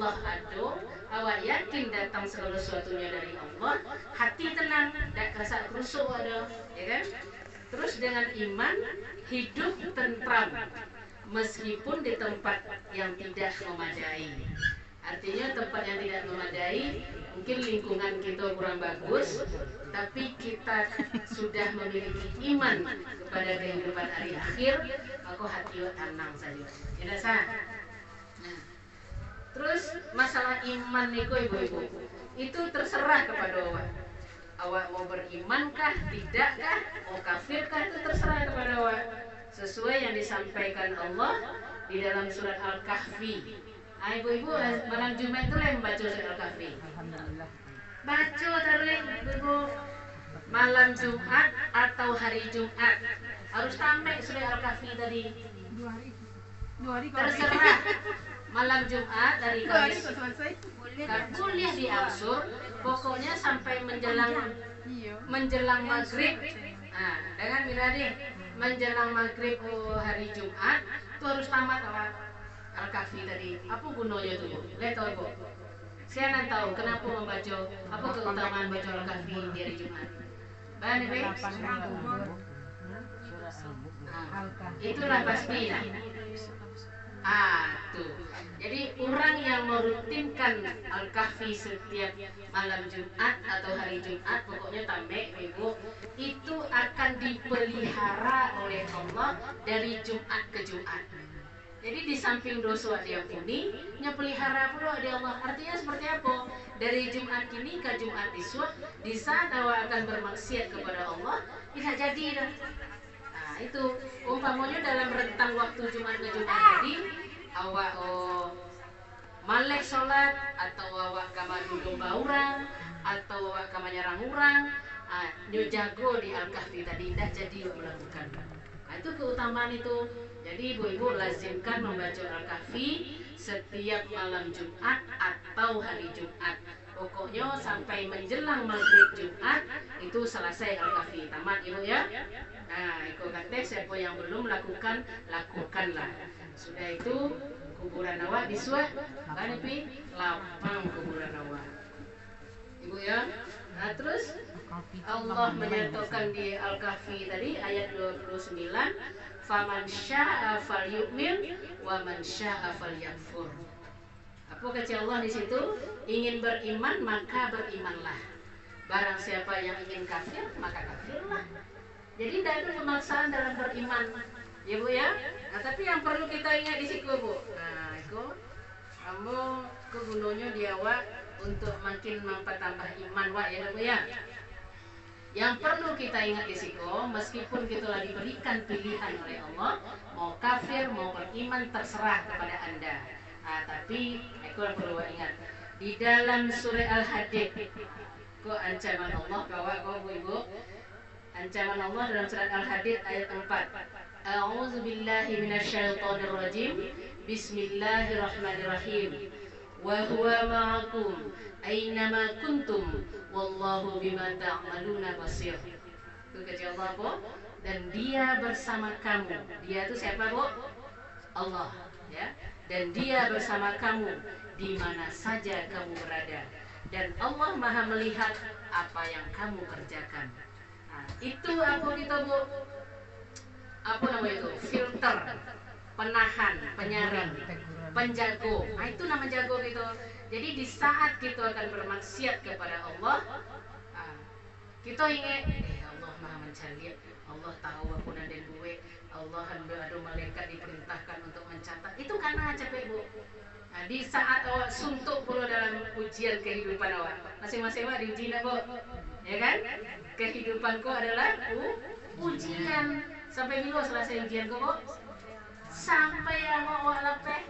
Allah ado, awak yakin datang segala sesuatunya dari Allah, hati tenang, tak kerasa kerusuk ada, ya kan? Terus dengan iman hidup tentram meskipun di tempat yang tidak memadai. Artinya tempat yang tidak memadai, mungkin lingkungan kita kurang bagus, tapi kita sudah memiliki iman kepada kehidupan hari akhir, maka hati tenang saja. Ya sah. Nah, terus masalah iman niku ibu-ibu, itu terserah kepada awak. Awak mau berimankah, tidakkah, mau kafirkah, itu terserah kepada awak. Sesuai yang disampaikan Allah di dalam surat Al-Kahfi. Ibu-ibu malam Jumat itu yang baca surat Al-Kahfi. Baca tarik ibu malam Jumat atau hari Jumat harus tamat surat Al-Kahfi tadi. 2 hari. Terserah. Malam Jumat dari Kamis. Kuliah diangsur, pokoknya sampai menjelang maghrib. Nah, dengan miradi menjelang maghrib hari Jumat itu harus tamat Al-Kahfi tadi. Apa gunanya itu, Bu? Lihat tahu, Bu. Saya nanti tahu kenapa membaca, apa keutamaan baca Al-Kahfi di hari Jumat. Bahan, Bu? Itulah pasti. Tuh. Jadi orang yang merutinkan Al-Kahfi setiap malam Jumat atau hari Jumat, pokoknya tamek ibu, itu akan dipelihara oleh Allah dari Jumat ke Jumat. Jadi di samping dosa dia puni, pelihara pula di Allah. Artinya seperti apa? Dari Jumat ini ke Jumat esok, di saat awak akan bermaksiat kepada Allah, tidak jadi dah. Nah, itu umpamanya dalam rentang waktu Jumat ke Jumat tadi, awak malek sholat, atau awak kamar domba orang, atau awak kamar nyerang orang, jago di Al-Kahfi tadi, tidak jadi melakukan. Nah, itu keutamaan itu. Jadi ibu-ibu lazimkan membaca Al-Kahfi setiap malam Jumat atau hari Jumat. Pokoknya sampai menjelang maghrib Jumat itu selesai Al-Kahfi, tamat ibu ya. Nah, ikut kata siapa yang belum lakukan, lakukanlah. Sudah itu kuburan awak disuat, kan pi lapang kuburan awak. Ibu ya. Nah, terus Allah menyatakan di Al-Kahfi tadi ayat 29, faman syaa falyu'min wa man syaa falyakfur. Apa kata Allah di situ? Ingin beriman maka berimanlah. Barang siapa yang ingin kafir maka kafirlah. Jadi tidak ada pemaksaan dalam beriman, ya Bu ya. Nah, tapi yang perlu kita ingat di situ, Bu. Nah, itu kamu kegunanya di awak untuk makin mempertambah iman, Wak, ya Bu ya. Yang perlu kita ingat di situ, meskipun kita telah diberikan pilihan oleh Allah, mau kafir, mau beriman, terserah kepada Anda. Nah, tapi aku perlu ingat di dalam surah Al-Hadid, kok ancaman Allah kau ibu, ancaman Allah dalam surat Al-Hadid ayat 4. A'udzu billahi minasyaitonir rajim. Bismillahirrahmanirrahim. Wa huwa ma'akum aynama kuntum wallahu bima ta'maluna basir. Itu kata Allah, Bu. Dan dia bersama kamu. Dia itu siapa, Bu? Allah, ya. Dan dia bersama kamu di mana saja kamu berada. Dan Allah Maha melihat apa yang kamu kerjakan. Nah, itu apa kita, Bu? Apa namanya itu? Filter, penahan, penyaring, penjago. Nah, itu nama jago gitu. Jadi di saat kita akan bermaksiat kepada Allah, kita ingat, Allah Maha mencari, Allah tahu aku dan duwe, Allah ada malaikat diperintahkan untuk mencatat. Itu karena capek, Bu. Nah, di saat awak suntuk pula dalam ujian kehidupan awak, masing-masing awak diuji nak, Bu, ya kan? Kehidupanku adalah ujian. Sampai bila selesai ujian kau, Bu? Sampai awak lepeh.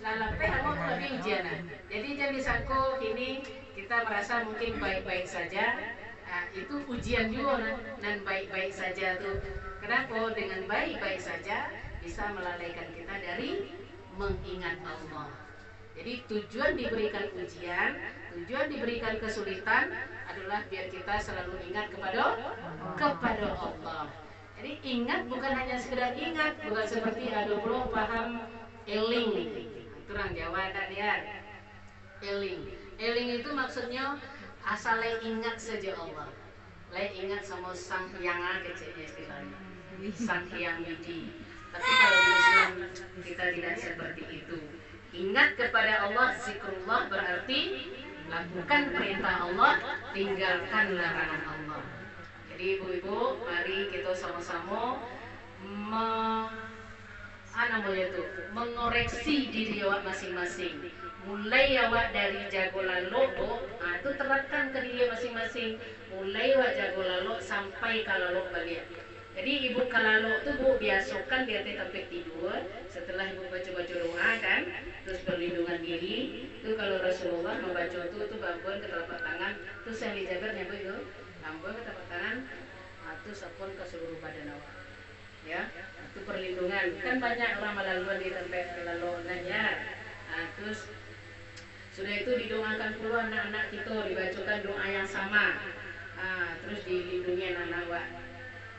Lepeh awak lebih ujian. Jadi jangan disangka kini kita merasa mungkin baik-baik saja. Nah, itu ujian juga dan baik-baik saja tuh. Kenapa? Dengan baik-baik saja bisa melalaikan kita dari mengingat Allah. Jadi tujuan diberikan ujian, tujuan diberikan kesulitan adalah biar kita selalu ingat kepada Allah. Jadi ingat bukan hanya sekedar ingat, bukan seperti ada belum paham eling. Turang Jawa tak lihat. Eling. Eling itu maksudnya asal ingat saja Allah. Ingat sama Sang Hyang kecilnya istilahnya. Sang Hyang Widi. Tapi kalau di Islam kita tidak seperti itu. Ingat kepada Allah, zikrullah berarti lakukan perintah Allah, tinggalkan larangan Allah. Jadi ibu-ibu, mari kita sama-sama mengoreksi diri awak masing-masing. Mulai awak dari jago lalok, itu terapkan ke diri masing-masing. Mulai awak jago lalok sampai ke lalok balik. Jadi ibu kalalok tuh bu biasakan di atas tempat tidur. Setelah ibu baca-baca doa kan, terus perlindungan diri. Itu kalau Rasulullah membaca tuh bangun ke telapak tangan, terus yang dijabarnya bu itu, bangun ke telapak tangan, terus sapun ke seluruh badan awak. Ya, itu perlindungan. Kan banyak orang melaluan di tempat kelalauan ya. Terus sudah itu didoakan pula anak-anak kita, dibacakan doa yang sama. Terus dilindungi anak-anak awak.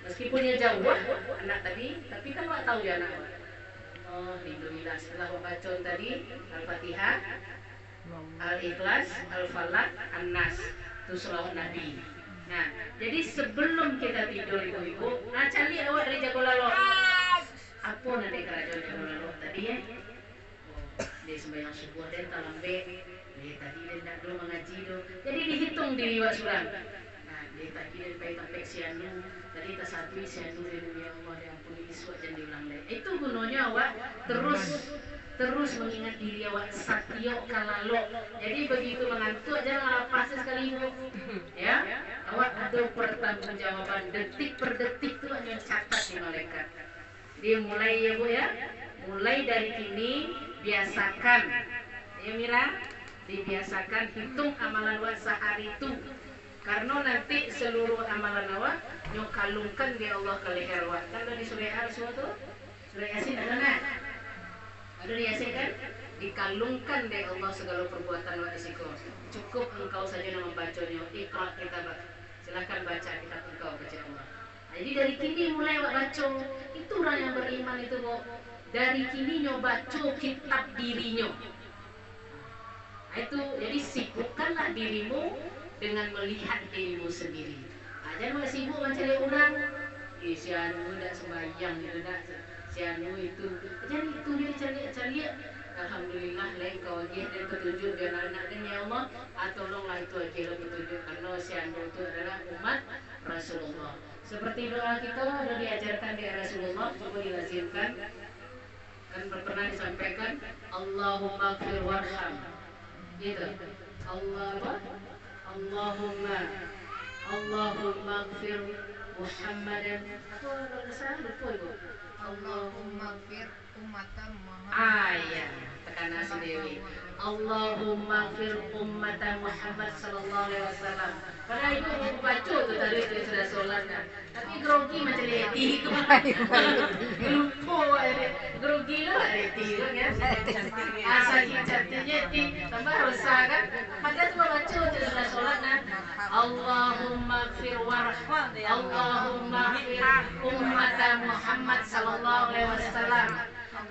Meskipun dia jauh anak tadi, tapi kan awak tahu ya anak awak. Lindungilah setelah awak baca tadi Al-Fatihah, Al-Ikhlas, Al-Falaq, An-Nas, itu selawat Nabi. Nah, jadi sebelum kita tidur ibu-ibu, cari awak dari jago lalok. Apa nanti kerajaan jago lalok tadi ya? Dia sembahyang subuh dan talambe. Dia tadi dia tidak dulu mengaji do. Jadi dihitung diri awak suram. Nah, dia tadi dia sampai sianu. Tadi tak sabri sianu ya Allah yang ampuni iswat dan diulang lagi. Itu gunanya awak terus mengingat diri awak satyo kalalok. Jadi begitu mengantuk jangan lepas sekali ya. Awak ada pertanggungjawaban detik per detik itu hanya catat di malaikat. Dia mulai ya bu ya, mulai dari kini biasakan ya Mira, dibiasakan hitung amalan awak sehari itu. Karena nanti seluruh amalan awak nyokalungkan di Allah ke leher awak. Kan di surah Al-Surah tu, surah Yasin ada nak? Ada di Yasin kan? Dikalungkan di Allah segala perbuatan awak di siku. Cukup engkau saja yang membacanya. Iqra kitabak. Silakan baca kitab engkau baca Allah. Jadi dari kini mulai awak baca. Itu orang yang beriman itu bu. Dari kini nyoba baca kitab dirinya. Itu jadi sibukkanlah dirimu dengan melihat dirimu sendiri. Jangan sibuk mencari orang. Si anu tidak sembahyang, si anu itu. Jadi itu dia cari. Alhamdulillah lain kau aja dan petunjuk dan anak dan ya Allah. Tolonglah itu aja petunjuk karena si anu itu adalah umat Rasulullah. Seperti doa kita sudah diajarkan di Rasulullah, coba dilazimkan. Kan pernah disampaikan Allahumma gfir warham. Gitu. Allahumma gfir Muhammadan. Allahumma gfir ummatan Muhammad. Ya, tekan nasi Dewi. Allahumma gfir ummatan Muhammad sallallahu alaihi wasallam. Padahal itu baca tu tadi sudah solat kan. Tapi grogi macam leti lupa grogi lah leti kan. Asal cantiknya ti tambah rosak kan. Padahal tu baca tu sudah solat kan. Allahumma gfir warham. Allahumma gfir ummatan Muhammad sallallahu alaihi wasallam.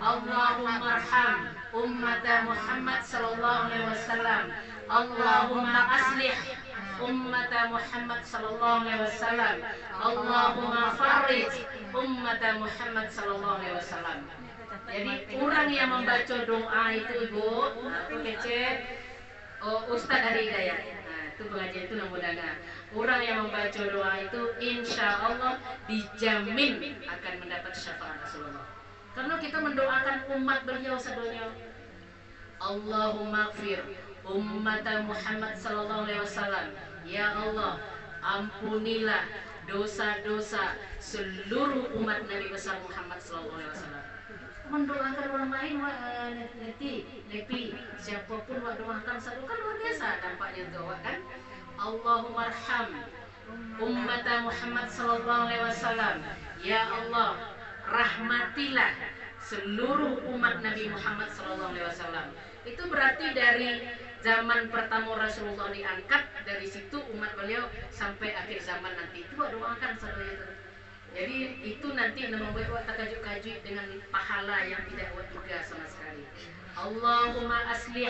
Allahumma arham ummata Muhammad sallallahu alaihi wasallam. Allahumma aslih ummata Muhammad sallallahu alaihi wasallam. Allahumma farrij ummata Muhammad sallallahu alaihi wasallam. Jadi orang yang membaca doa itu ibu, aku kece Ustadz Hari Hidayat. Nah, itu pengajian itu namanya. Orang yang membaca doa itu insya Allah dijamin akan mendapat syafaat Rasulullah. Karena kita mendoakan umat beliau sedunia. Allahumma gfir ummata Muhammad sallallahu alaihi wasallam. Ya Allah, ampunilah dosa-dosa seluruh umat Nabi besar Muhammad sallallahu alaihi wasallam. Mendoakan orang lain lepi siapapun wak doakan satu kan luar biasa dampaknya doa kan. Allahumma arham ummata Muhammad sallallahu alaihi wasallam. Ya Allah, rahmatilah seluruh umat Nabi Muhammad sallallahu alaihi wasallam. Itu berarti dari zaman pertama Rasulullah diangkat, dari situ umat beliau sampai akhir zaman nanti. Itu doakan saudara itu. Jadi itu nanti membuat awak terkajut-kajut dengan pahala yang tidak awak duga sama sekali. Allahumma aslih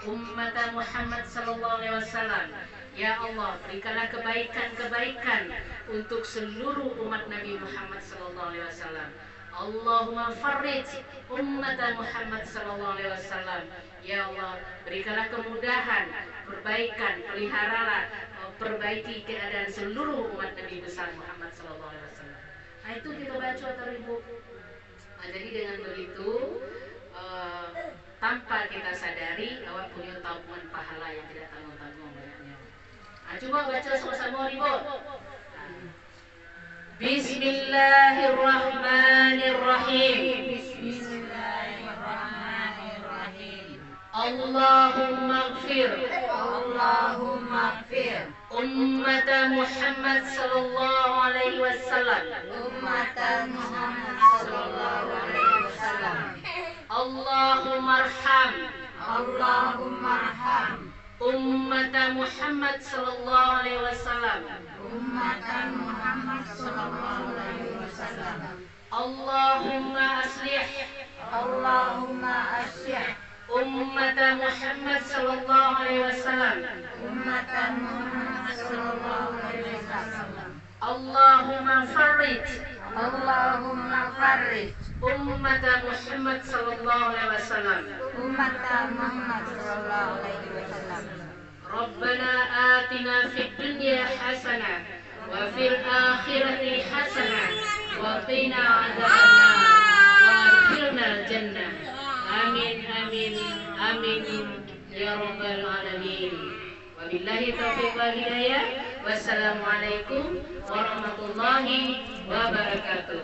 ummat Muhammad sallallahu alaihi wasallam. Ya Allah, berikanlah kebaikan-kebaikan untuk seluruh umat Nabi Muhammad sallallahu alaihi wasallam. Allahumma farrij ummat Muhammad sallallahu alaihi wasallam. Ya Allah, berikanlah kemudahan, perbaikan, peliharalah, perbaiki keadaan seluruh umat Nabi besar Muhammad sallallahu alaihi wasallam. Nah, itu kita baca atau Ibu. Nah, jadi dengan begitu tanpa kita sadari awak punya tabungan pahala yang tidak tanggung-tanggung banyaknya. Nah, coba baca sama-sama Ibu. Bismillahirrahmanirrahim. Bismillahirrahmanirrahim. Allahumma ighfir ummat Muhammad sallallahu alaihi wasallam. Allahumma arham ummat Muhammad sallallahu alaihi wasallam. Allahumma aslih ummat Muhammad sallallahu alaihi wasallam. Allahumma farrij ummat Muhammad sallallahu alaihi wasallam. Rabbana atina fid dunya hasanah wa fil akhirati hasanah wa qina adzabannar wa adkhilnal jannah. Amin amin amin ya rabbal alamin. Wabillahi taufiq wal hidayah. Wassalamualaikum warahmatullahi wabarakatuh.